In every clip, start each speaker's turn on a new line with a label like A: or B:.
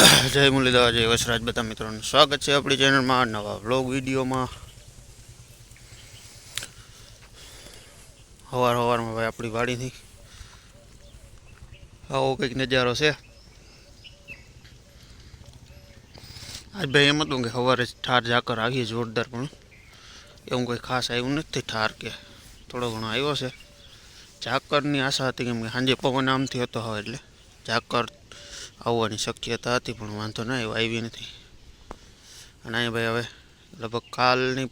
A: જય મુરલીધર, જય વસરાજ બધા મિત્રોનું સ્વાગત છે આપણી ચેનલમાં નવા વ્લોગ વિડીયોમાં। સવારમાં ભાઈ આપણી વાડીથી આવો કંઈક નજારો છે। આજ ભાઈ એમ હતું કે સવારે ઠાર ઝાકર આવીએ જોરદાર, પણ એવું કંઈ ખાસ આવ્યું નથી ઠાર, કે થોડો ઘણો આવ્યો છે। ઝાકરની આશા હતી કેમ કે સાંજે પવન આમથી હતો હવે, એટલે ઝાકર આવવાની શક્યતા હતી, પણ વાંધો ના આવ્યો, આવી નથી। અને અહીંયા ભાઈ હવે લગભગ કાલની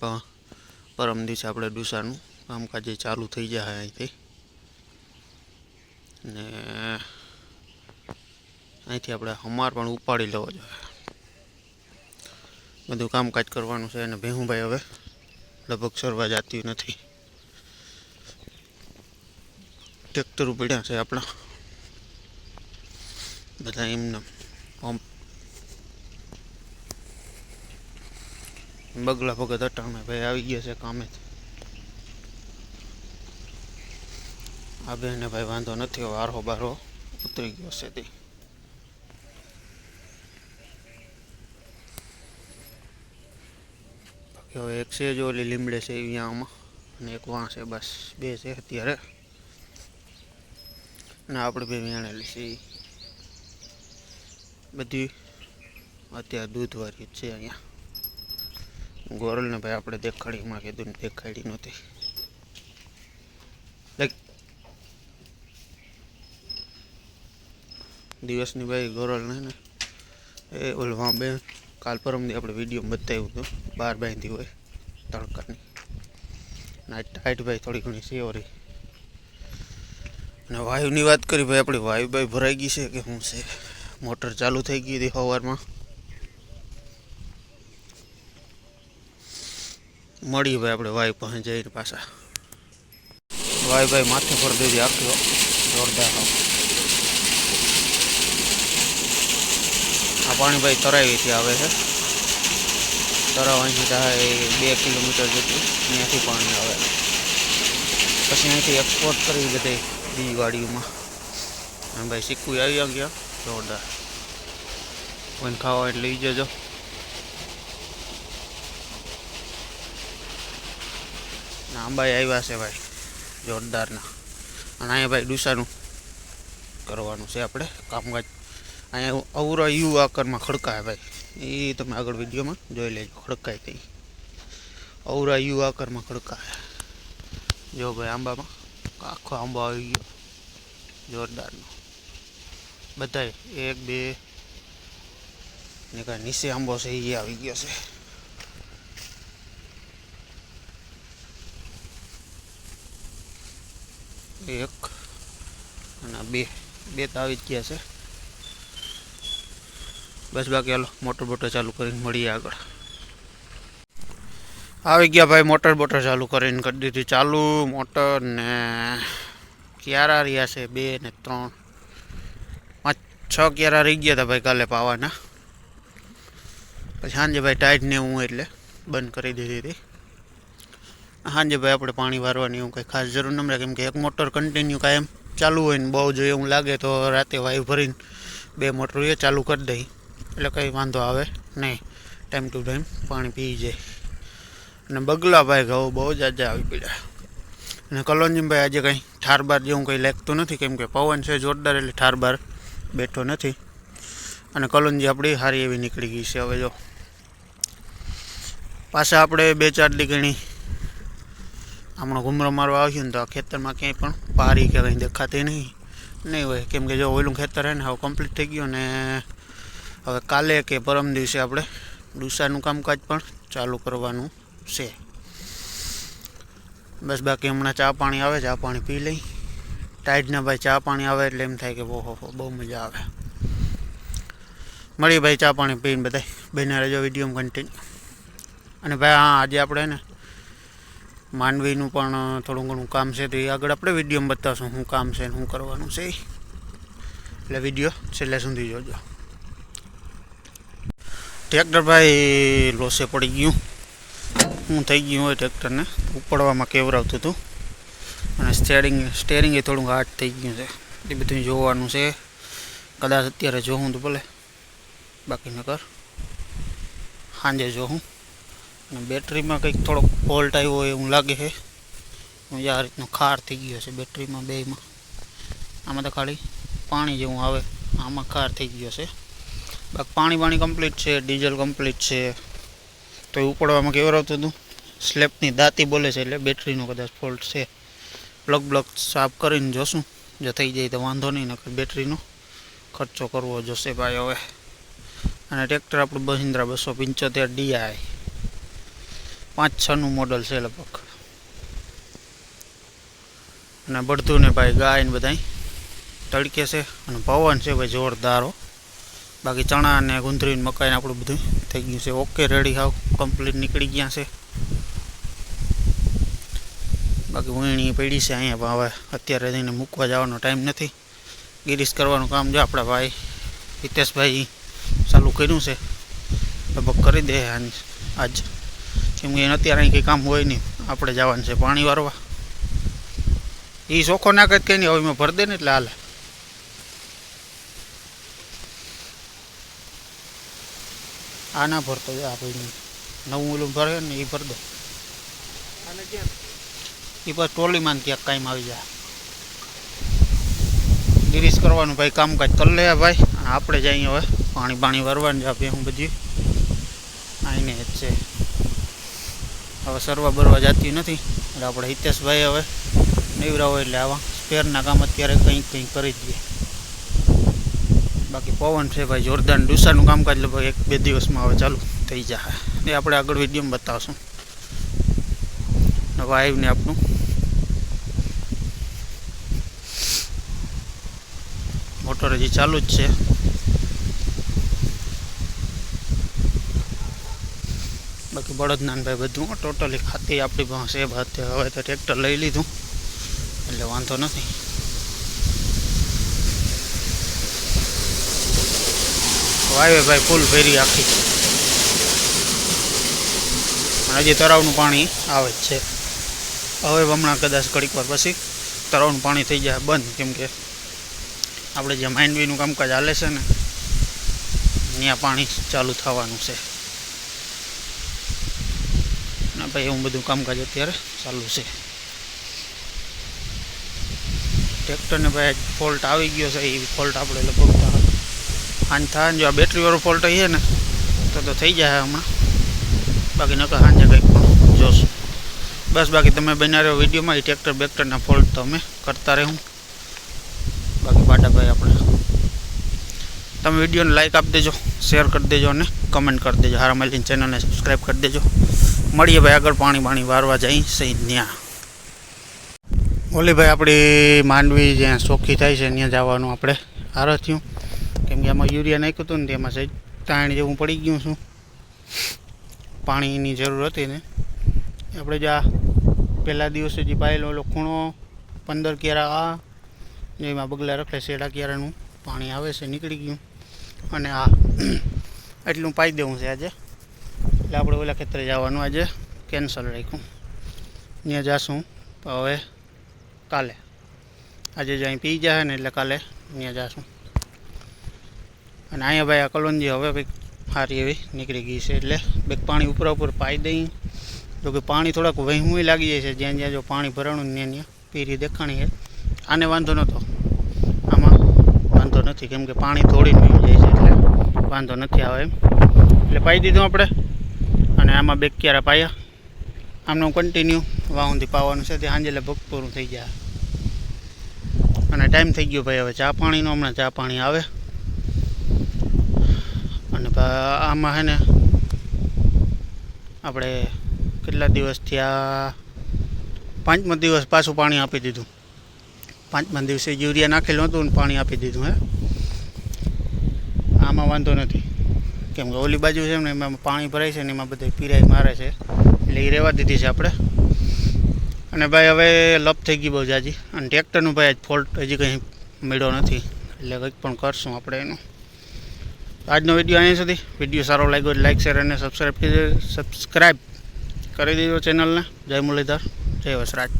A: પરમ દિવસે આપણે ડુસાનું કામકાજ ચાલુ થઈ જાય અહીંથી, ને અહીંથી આપણે હમાર પણ ઉપાડી લેવો જોઈએ, બધું કામકાજ કરવાનું છે। અને ભેહુંભાઈ હવે લગભગ સરવા જતી નથી, ટ્રેક્ટર પડ્યા છે આપણા બધા એમને બગલા ભગત અટાણે ભાઈ આવી ગયા છે કામેથી। આ બેને ભાઈ વાંધો નથી, હવે આરો બારો ઉતરી ગયો છે તે। હવે એક છે જો ઓલી લીમડે છે અહીંયામાં, અને એક વાં છે, બસ બે છે અત્યારે। અને આપણે બે વેણેલી છે બધી અત્યારે દૂધવાળી જ છે અહીંયા। ગોરલને ભાઈ આપણે દેખાડી, હમણાં કીધું ને દેખાડી નહોતી, દિવસની ભાઈ ગોરલને ને એ ઓલવા બે કાલ પરમથી આપણે વિડીયો બતાવ્યું હતું, બહાર બાંધી હોય તડકાની, ના ટાઈટ ભાઈ થોડી ઘણી સેવરી। અને વાયુની વાત કરી ભાઈ, આપણી વાયુ ભાઈ ભરાઈ ગઈ છે કે શું છે, મોટર ચાલુ થઈ ગઈ હતી સવારમાં। મળી ભાઈ આપણે વાયુ પાસે જઈને પાછા વાયુ ભાઈ માથે પર દીધી આખ્યો જોરદાર। આ પાણી ભાઈ તરાવીથી આવે છે, તરાવ અહીંથી થાય 2 કિલોમીટર જેટલું ત્યાંથી પાણી આવે, પછી અહીંથી એક્સપોર્ટ કરી બધે બી વાડીઓમાં। અને ભાઈ સિક્કું આવી ગયા જોરદાર, કોઈને ખાવા એટલે લઈ જજો। આંબાઈ આવ્યા છે ભાઈ જોરદારના। અને અહીંયા ભાઈ ડુસાનું કરવાનું છે આપણે કામકાજ। અહીંયા અવરા યુ આકારમાં ખડકાય ભાઈ, એ તમે આગળ વિડીયોમાં જોઈ લેજો, ખડકાય થઈ અવરા યુ આકારમાં ખડકાય। જો ભાઈ આંબામાં આખો આંબો આવી ગયો જોરદારનો, બધાય 1 2 ને કાંઈ નીચે આંબો છે એ આવી ગયો છે। એક અને બે તો આવી જ ગયા છે, બસ બાકી હાલો મોટર બોટર ચાલુ કરીને મળીએ આગળ। આવી ગયા ભાઈ મોટર બોટર ચાલુ કરીને, કરી દીધી ચાલુ મોટર, ને ક્યારા રહ્યા છે 2 ને 3 5 6 ક્યારા રહી ગયા હતા ભાઈ કાલે પાવાના, પછી સાંજે ભાઈ ટાઈટ ને હું એટલે બંધ કરી દીધી હતી। સાંજે ભાઈ આપણે પાણી વારવાની એવું કંઈ ખાસ જરૂર ન મળે, કેમ કે એક મોટર કન્ટિન્યુ કાયમ ચાલુ હોય ને બહુ જોઈએ એવું લાગે તો રાતે વાયુ ભરીને 2 મોટર એ ચાલુ કરી દઈ, એટલે કંઈ વાંધો આવે નહીં, ટાઈમ ટુ ટાઈમ પાણી પી જાય। અને બગલા ભાઈ ઘઉં બહુ જાજા આવી પડ્યા। અને કલોંજીભાઈ આજે કંઈ ઠાર બાર જેવું કંઈ લાગતું નથી, કેમ કે પવન છે જોરદાર, એટલે ઠાર બાર બેઠો નથી। અને કલોંજી આપણી સારી એવી નીકળી ગઈ છે। હવે જો પાછા આપણે 2-4 દી ગણી હમણાં ઘૂમરો મારવા આવ્યું ને તો આ ખેતરમાં ક્યાંય પણ પારી કે કંઈ દેખાતી નહીં હોય, કેમ કે જો ઓલું ખેતર છે ને હવે કમ્પ્લીટ થઈ ગયું, ને હવે કાલે કે પરમ દિવસે આપણે ડુસાનું કામકાજ પણ ચાલુ કરવાનું છે। બસ બાકી હમણાં ચા પાણી આવે, ચા પાણી પી લઈ, ટાઈટના ભાઈ ચા પાણી આવે એટલે એમ થાય કે ઓહો બહુ મજા આવે। મળીએ ભાઈ ચા પાણી પીને બધા બને રહેજો વિડીયોમાં કન્ટિન્યુ। અને ભાઈ હા, આજે આપણે ને માંડવીનું પણ થોડું ઘણું કામ છે, તો એ આગળ આપણે વિડીયોમાં બતાવશું શું કામ છે ને શું કરવાનું છે, એટલે વિડીયો છેલ્લે સુધી જોજો। ટ્રેક્ટર ભાઈ લોસે પડી ગયું, શું થઈ ગયું હોય ટ્રેક્ટરને ઉપાડવામાં કેવરાવતું હતું, અને સ્ટેરિંગ એ થોડુંક હાર્ડ થઈ ગયું છે, એ બધું જોવાનું છે। કદાચ અત્યારે જોઉં તો ભલે બાકી નકર સાંજે જોઉં. અને બેટરીમાં કંઈક થોડોક ફોલ્ટ આવ્યો હોય એવું લાગે છે. આ રીતનો ખાર થઈ ગયો છે બેટરીમાં બેયમાં. આમાં તો ખાલી પાણી જેવું આવે, આમાં ખાર થઈ ગયો છે. બાકી પાણી કમ્પ્લીટ છે, ડીઝલ કમ્પ્લીટ છે. તો એ ઉપડવામાં કેવું આવતું હતું, સ્લેપની દાંતી બોલે છે, એટલે બેટરીનો કદાચ ફોલ્ટ છે. પ્લગ સાફ કરીને જોશું, જો થઈ જાય તો વાંધો નહીં, નકર બેટરીનો ખર્ચો કરવો જોશે ભાઈ હવે. અને ટ્રેક્ટર આપણું મહિન્દ્રા 275 DI 5-6નું મોડલ છે લગભગ. અને બળધું ને ભાઈ ગાય ને બધા તડકે છે. અને પવન છે ભાઈ જોરદારો. બાકી ચણા ને ગુંદરી ને મકાઈ ને આપણું બધું થઈ ગયું છે ઓકે, રેડી હાવ કમ્પ્લીટ નીકળી ગયા છે. બાકી વીણી પડી છે અહીંયા, પણ હવે અત્યારે જઈને મૂકવા જવાનો ટાઈમ નથી. ગિરીશ કરવાનું કામ જો આપણા ભાઈ હિતેશભાઈ ચાલુ કર્યું છે, લગભગ કરી દે આજ. કેમ કે અત્યારે અહીં કંઈ કામ હોય નહીં, આપણે જવાનું છે પાણી વારવા. એ ચોખ્ખો નાખે જ કંઈ નહીં, હવે એમાં ભરી દે ને એટલે હાલે. આ ના ભરતો આ ભાઈ નવું ઓલું ભરે ને એ ભર દો. એ બસ ટ્રોલીમાં ક્યાંક કાંઈ આવી જાય. ગિરીશ કરવાનું ભાઈ કામકાજ કરી લે ભાઈ. આપણે જઈએ હવે પાણી ભરવાનું જ આપીએ. હું બધી આઈને જ છે, હવે સરવા બરવા જતી નથી. એટલે આપણે હિતેશભાઈ હવે નીવરા હોય એટલે આવા સ્પેરના કામ અત્યારે કંઈક કરી દઈએ. બાકી પવન છે ભાઈ જોરદાર. ડુસાનું કામકાજ લગભગ 1-2 દિવસમાં હવે ચાલુ થઈ જાય. એ આપણે આગળ વિડીયોમાં બતાવશું. નવા આવીને આપણું મોટર હજી ચાલુ જ છે. બાકી બળદનાન ભાઈ બધું ટોટલી ખાતી આપણી પાસે છે. હવે તો ટ્રેક્ટર લઈ લીધું એટલે વાંધો નથી. વાવે ભાઈ ફૂલ ભેરી આખી. હજી તળાવનું પાણી આવે જ છે. હવે હમણાં કદાચ ઘડીક વાર પછી તળાવનું પાણી થઈ જાય બંધ, કેમ કે આપણે જે માંડવીનું કામકાજ ચાલે છે ને ત્યાં પાણી ચાલુ થવાનું છે. અને ભાઈ એવું બધું કામકાજ અત્યારે ચાલુ છે. ટ્રેક્ટરને ભાઈ ફોલ્ટ આવી ગયો છે. એ ફોલ્ટ આપણે લગભગ સાંજ થાય. જો આ બેટરીવાળો ફોલ્ટ છે ને તો થઈ જાય હમણાં. બાકી નકર સાંજે કંઈક પણ જોશું. બસ બાકી તમે બના રહ્યો વિડીયોમાં. એ ટ્રેક્ટર બેક્ટરના ફોલ્ટ તો અમે કરતા રહું. બાકી બાટાભાઈ આપણે તમે વિડીયોને લાઈક આપી દેજો, શેર કરી દેજો અને કમેન્ટ કરી દેજો. હારા માલિન ચેનલને સબસ્ક્રાઈબ કરી દેજો. મળીએ ભાઈ આગળ પાણી વારવા જઈ સહી ત્યાં. ઓલી ભાઈ આપણી માંડવી જ્યાં ચોખ્ખી થાય છે ત્યાં જવાનું આપણે હારો થયું. કેમ કે આમાં યુરિયા નાખ્યું હતું ને તેમાં સહેજ તાણ જેવું પડી ગયું છું. પાણીની જરૂર હતી ને આપણે જે આ પહેલા દિવસે જે પાયેલો ઓલો ખૂણો 15 ક્યારા આ જેમાં બગલા રખે શેડા ક્યારાનું પાણી આવે છે નીકળી ગયું. અને આ એટલું પાઈ દેવું છે આજે. એટલે આપણે ઓલા ખેતરે જવાનું આજે કેન્સલ રાખ્યું. ત્યાં જઈશું હવે કાલે. આજે જ અહીં પી જાય ને એટલે કાલે ત્યાં જઈશું. અને અહીંયા ભાઈ આ કલોંજી હવે કંઈક સારી એવી નીકળી ગઈ છે. એટલે બેગ પાણી ઉપર પાઈ દઈ. જો કે પાણી થોડાક વહેવું લાગી જાય છે. જ્યાં જ્યાં જો પાણી ભરાણું ત્યાં ત્યાં પીરી દેખાણી છે. આને વાંધો નહોતો, આમાં વાંધો નથી, કેમ કે પાણી થોડીને વહી જાય છે એટલે વાંધો નથી આવે એમ. એટલે પાઈ દીધું આપણે. અને આમાં બેગ ક્યારે પાયા. આમનું કન્ટિન્યુ વાહુંથી પાવાનું છે. તે સાંજે લગભગ પૂરું થઈ જાય. અને ટાઈમ થઈ ગયો ભાઈ હવે ચા પાણીનો. હમણાં ચા પાણી આવે. અને આમાં છે ને આપણે કેટલા દિવસથી આ 5મા દિવસ પાછું પાણી આપી દીધું. 5મા દિવસે યુરિયા નાખેલું હતું ને પાણી આપી દીધું. આમાં વાંધો નથી, કેમ કે ઓલી બાજુ છે ને એમાં પાણી ભરાય છે ને એમાં બધે પીરાઈ મારે છે. એટલે એ રહેવા દીધી છે આપણે. અને ભાઈ હવે લપ થઈ ગઈ બહુ જાજી. અને ટ્રેક્ટરનું ભાઈ આજ ફોલ્ટ હજી કંઈ મળ્યો નથી. એટલે કંઈક પણ કરશું આપણે એનું. આજનો વિડીયો અહીંયા સુધી. વિડીયો સારો લાગ્યો એટલે લાઈક, શેર અને સબસ્ક્રાઈબ કરી દેજો ચેનલને. જય મુરલીધર, જય વસરાજ.